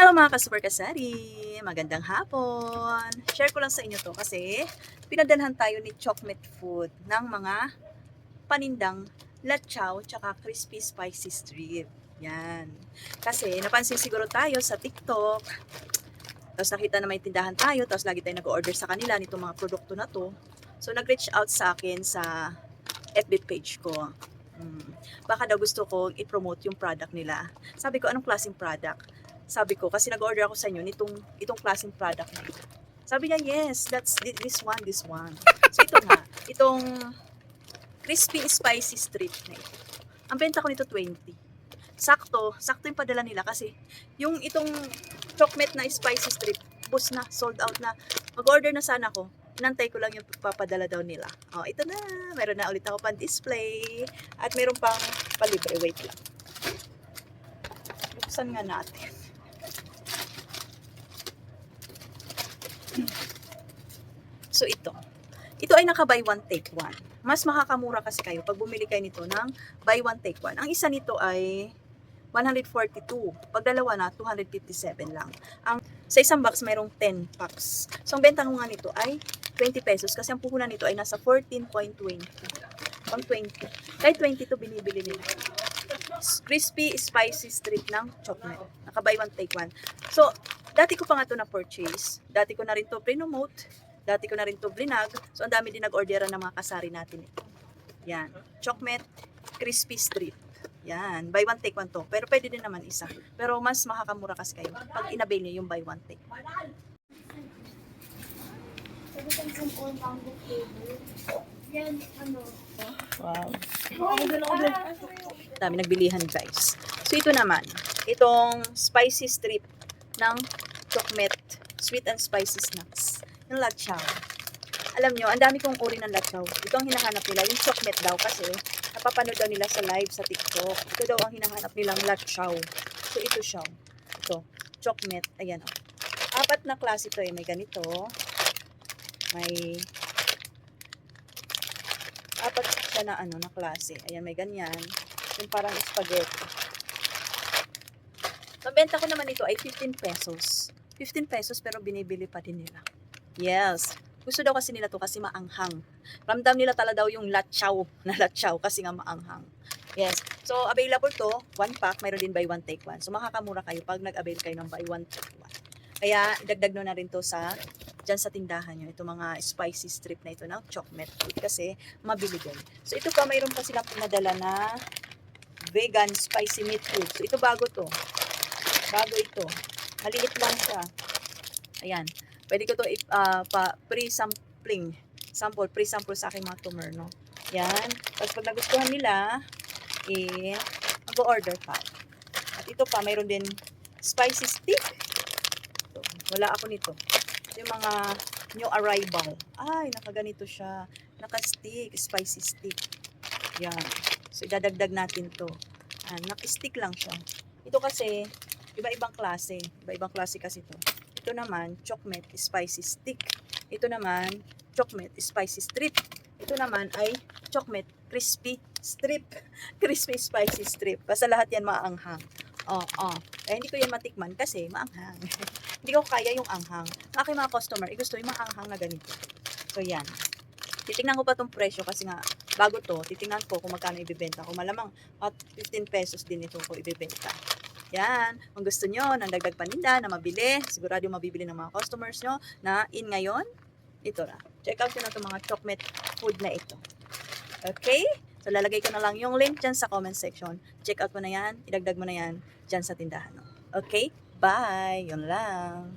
Hello mga ka-super kasari! Magandang hapon! Share ko lang sa inyo to kasi pinadalhan tayo ni Chocolate Food ng mga panindang lachaw tsaka crispy spicy strip. Yan. Kasi napansin siguro tayo sa TikTok, tapos nakita na may tindahan tayo, tapos lagi tayo nag-order sa kanila nitong mga produkto na to. So nag-reach out sa akin sa FB page ko. Baka daw gusto ko i-promote yung product nila. Sabi ko, anong klaseng product? Sabi ko, kasi nag-order ako sa inyo itong klaseng product na ito. Sabi niya, yes, that's this one. So ito nga, itong crispy spicy strip na ito. Ang benta ko nito 20. Sakto yung padala nila kasi yung itong chocolate na spicy strip, bus na, sold out na. Mag-order na sana ako. Inantay ko lang yung papadala daw nila. Oh, ito na. Meron na ulit ako pang display. At meron pang palibre. Wait lang. Buksan nga natin. So ito. Ito ay naka buy one take one. Mas makakamura kasi kayo pag bumili kayo nito ng buy one take one. Ang isa nito ay 142. Pag dalawa na, 257 lang. Sa isang box, mayroong 10 packs. So, ang benta ko nga nito ay 20 pesos kasi ang puhunan nito ay nasa 14.20. Pang 20. Kahit 20 to binibili nila. Crispy, spicy strip ng chocolate. Naka-buy one, take one. So, dati ko pa nga ito na-purchase. Dati ko na rin to pre-note. Dati ko na rin to blinag. So, ang dami din nag-orderan ng mga kasari natin ito. Yan. Chocolate, crispy strip. Yan, buy one take one to. Pero pwede din naman isa. Pero mas makakamura kasi kayo pag inabail niyo yung buy one take. Wow. Dami nagbilihan guys. So ito naman, itong spicy strip ng chocolate, sweet and spicy snacks. Yung lachaw. Alam nyo, ang dami kong uri ng lachaw. Ito ang hinahanap nila, yung chocolate daw kasi napapanood daw nila sa live sa TikTok. Ito daw ang hinahanap nilang lachaw. So, ito siya. Ito, chocolate. Ayan, oh. 4 na klase ito eh. May ganito. May 4 siya na na klase. Ayan, may ganyan. Yung parang spaghetti. So, benta ko naman ito ay 15 pesos. 15 pesos pero binibili pa din nila. Yes. Gusto daw kasi nila to kasi maanghang. Ramdam nila talaga daw yung lachaw na lachaw kasi nga maanghang. Yes. So, available to, 1 pack, mayroon din buy one take one. So, makakamura kayo pag nag-avail kayo ng buy one take one. Kaya, idagdag nyo na rin to dyan sa tindahan nyo. Ito mga spicy strip na ito ng chocolate food kasi mabili din. So, ito pa, mayroon pa silang pinadala na vegan spicy meat food. So, ito bago to. Bago ito. Maliit lang siya. Ayan. Pwede ko to pre-sampling. Pre-sample sa aking mga tumer, no? Yan. Tapos pag nagustuhan nila, mag-order pa. At ito pa, mayroon din spicy stick. Ito, wala ako nito. Ito yung mga new arrival. Ay, nakaganito siya. Naka-stick, spicy stick. Yan. So, idadagdag natin to. Naka-stick lang siya. Ito kasi, iba-ibang klase. Iba-ibang klase kasi to. Ito naman, chocolate spicy stick. Ito naman, chocolate spicy strip. Ito naman ay chocolate crispy strip. Crispy spicy strip. Basta lahat yan maanghang. Eh, hindi ko yan matikman kasi maanghang. Hindi ko kaya yung anghang. Ang aking mga customer, gusto yung maanghang na ganito. So, yan. Titingnan ko pa tong presyo kasi nga, bago to, titingnan ko kung magkano ibibenta ko. Malamang, at 15 pesos din ito ko ibibenta. Yan, kung gusto nyo ng dagdag paninda na mabili, sigurado mabibili ng mga customers nyo na in ngayon, ito na. Check out nyo na itong mga chocolate food na ito. Okay? So, lalagay ko na lang yung link dyan sa comment section. Check out mo na yan, idagdag mo na yan dyan sa tindahan. Okay? Bye! Yun lang.